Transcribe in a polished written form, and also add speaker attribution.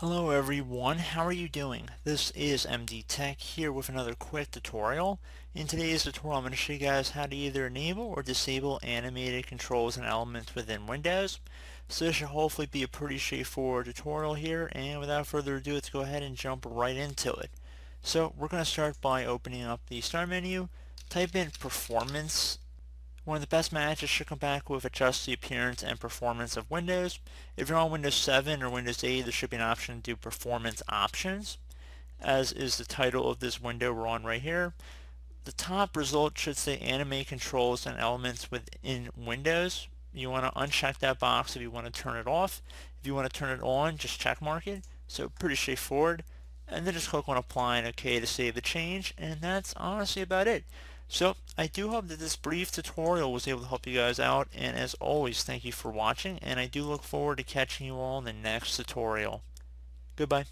Speaker 1: Hello everyone, how are you doing? This is MD Tech here with another quick tutorial. In today's tutorial I'm going to show you guys how to either enable or disable animated controls and elements within Windows. So this should hopefully be a pretty straightforward tutorial here, and without further ado, let's go ahead and jump right into it. So we're going to start by opening up the Start menu, type in Performance. One of the best matches should come back with adjust the appearance and performance of Windows. If you're on Windows 7 or Windows 8, there should be an option to do performance options, as is the title of this window we're on right here. The top result should say animate controls and elements within Windows. You want to uncheck that box if you want to turn it off. If you want to turn it on, just check mark it. So pretty straightforward. And then just click on apply and OK to save the change, and that's honestly about it. So I do hope that this brief tutorial was able to help you guys out, and as always, thank you for watching, and I do look forward to catching you all in the next tutorial. Goodbye.